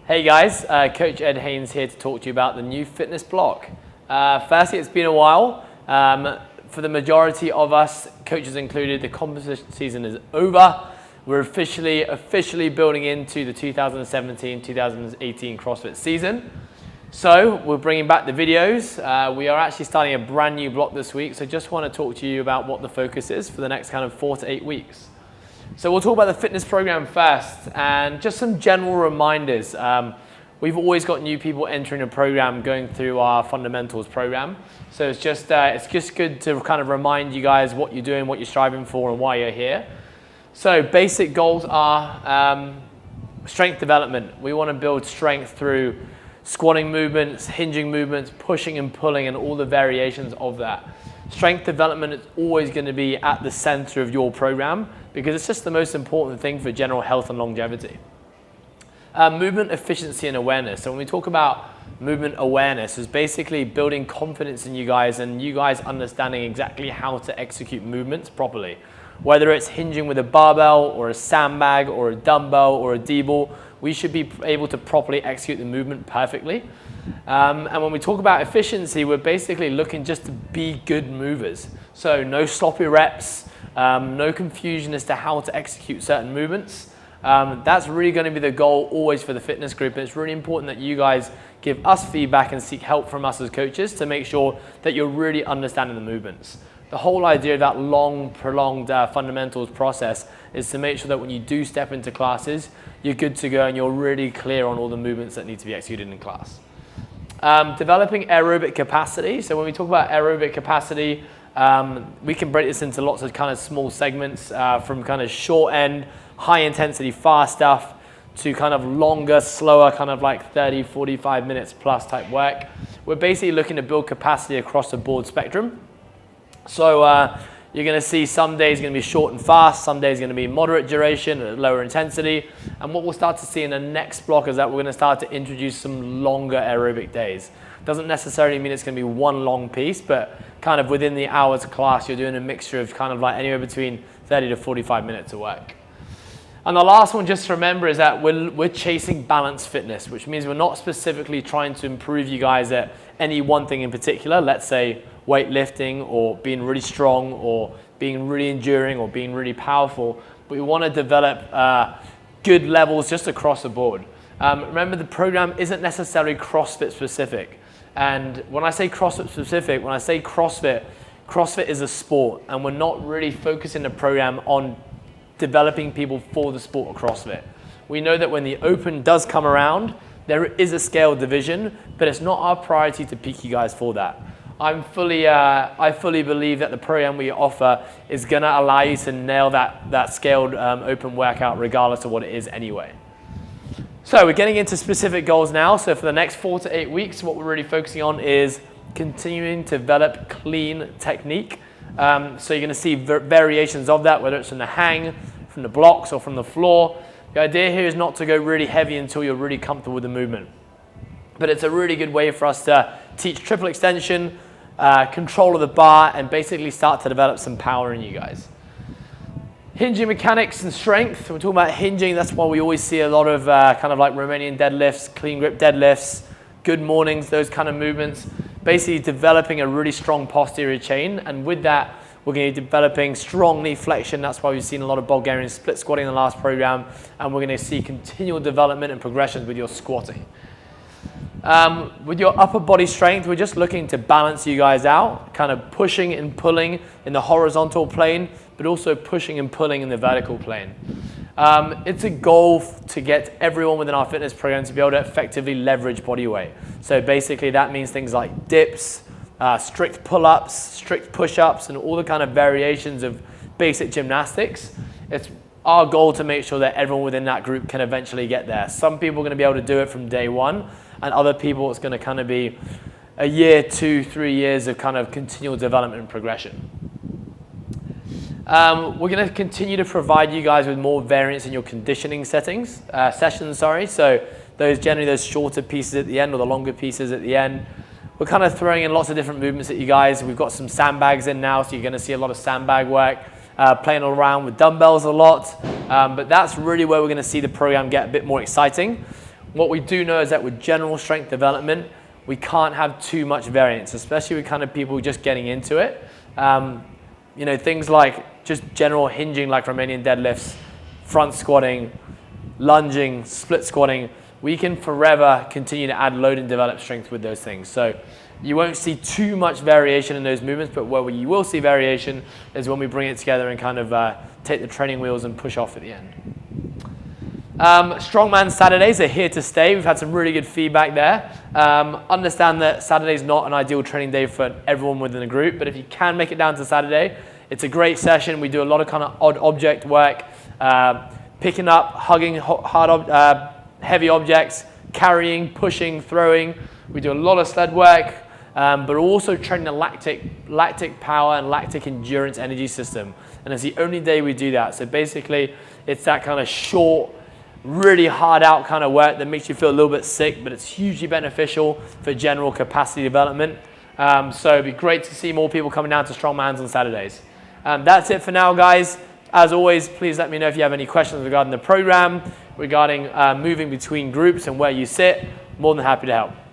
Hey guys, Coach Ed Haynes here to talk to you about the new fitness block. Firstly, it's been a while. For the majority of us, coaches included, the competition season is over. We're officially building into the 2017-2018 CrossFit season. So we're bringing back the videos. We are actually starting a brand new block this week. So just want to talk to you about what the focus is for the next kind of 4 to 8 weeks. So we'll talk about the fitness program first and just some general reminders. We've always got new people entering a program going through our fundamentals program. So it's just good to kind of remind you guys what you're doing, what you're striving for, and why you're here. So basic goals are strength development. We want to build strength through squatting movements, hinging movements, pushing and pulling, and all the variations of that. Strength development is always going to be at the center of your program because it's just the most important thing for general health and longevity. Movement efficiency and awareness. So when we talk about movement awareness, is basically building confidence in you guys and you guys understanding exactly how to execute movements properly. Whether it's hinging with a barbell or a sandbag or a dumbbell or a D-ball, we should be able to properly execute the movement perfectly. And when we talk about efficiency, we're basically looking just to be good movers. So no sloppy reps, no confusion as to how to execute certain movements. That's really going to be the goal always for the fitness group. And it's really important that you guys give us feedback and seek help from us as coaches to make sure that you're really understanding the movements. The whole idea of that long, prolonged fundamentals process is to make sure that when you do step into classes, you're good to go and you're really clear on all the movements that need to be executed in class. Developing aerobic capacity. So when we talk about aerobic capacity, we can break this into lots of kind of small segments from kind of short end, high intensity, fast stuff to kind of longer, slower, kind of like 30, 45 minutes plus type work. We're basically looking to build capacity across the board spectrum. So you're going to see some days going to be short and fast, some days going to be moderate duration at lower intensity. And what we'll start to see in the next block is that we're going to start to introduce some longer aerobic days. Doesn't necessarily mean it's going to be one long piece, but kind of within the hours class, you're doing a mixture of kind of like anywhere between 30 to 45 minutes of work. And the last one just to remember is that we're chasing balanced fitness, which means we're not specifically trying to improve you guys at any one thing in particular. Let's say weightlifting or being really strong or being really enduring or being really powerful. But we want to develop good levels just across the board. Remember, the program isn't necessarily CrossFit specific. And when I say CrossFit specific, when I say CrossFit, CrossFit is a sport. And we're not really focusing the program on developing people for the sport of CrossFit. We know that when the Open does come around, there is a scale division, but it's not our priority to peak you guys for that. I fully believe that the program we offer is going to allow you to nail that scaled Open workout regardless of what it is anyway. So we're getting into specific goals now. So for the next 4 to 8 weeks, what we're really focusing on is continuing to develop clean technique. So you're going to see variations of that, whether it's from the hang, from the blocks, or from the floor. The idea here is not to go really heavy until you're really comfortable with the movement. But it's a really good way for us to teach triple extension, control of the bar, and basically start to develop some power in you guys. Hinging mechanics and strength. We're talking about hinging. That's why we always see a lot of kind of like Romanian deadlifts, clean grip deadlifts, good mornings, those kind of movements. Basically developing a really strong posterior chain, and with that we're going to be developing strong knee flexion. That's why we've seen a lot of Bulgarian split squatting in the last program, and we're going to see continual development and progressions with your squatting. With your upper body strength, we're just looking to balance you guys out, kind of pushing and pulling in the horizontal plane, but also pushing and pulling in the vertical plane. It's a goal to get everyone within our fitness program to be able to effectively leverage body weight. So basically that means things like dips, strict pull-ups, strict push-ups, and all the kind of variations of basic gymnastics. It's our goal to make sure that everyone within that group can eventually get there. Some people are going to be able to do it from day one, and other people it's going to kind of be a year, 2, 3 years of kind of continual development and progression. We're going to continue to provide you guys with more variance in your conditioning sessions. So those shorter pieces at the end or the longer pieces at the end. We're kind of throwing in lots of different movements at you guys. We've got some sandbags in now, so you're going to see a lot of sandbag work. Playing around with dumbbells a lot. But that's really where we're going to see the program get a bit more exciting. What we do know is that with general strength development, we can't have too much variance, especially with kind of people just getting into it. Things like just general hinging, like Romanian deadlifts, front squatting, lunging, split squatting. We can forever continue to add load and develop strength with those things. So you won't see too much variation in those movements, but where you will see variation is when we bring it together and kind of take the training wheels and push off at the end. Strongman Saturdays are here to stay. We've had some really good feedback there. Understand that Saturday's not an ideal training day for everyone within the group, but if you can make it down to Saturday, it's a great session. We do a lot of kind of odd object work, picking up, hugging heavy objects, carrying, pushing, throwing. We do a lot of sled work, but also training the lactic power and lactic endurance energy system. And it's the only day we do that. So basically, it's that kind of short, really hard out kind of work that makes you feel a little bit sick, but it's hugely beneficial for general capacity development. So it'd be great to see more people coming down to Strongman's on Saturdays. That's it for now, guys. As always, please let me know if you have any questions regarding the program, regarding moving between groups and where you sit. More than happy to help.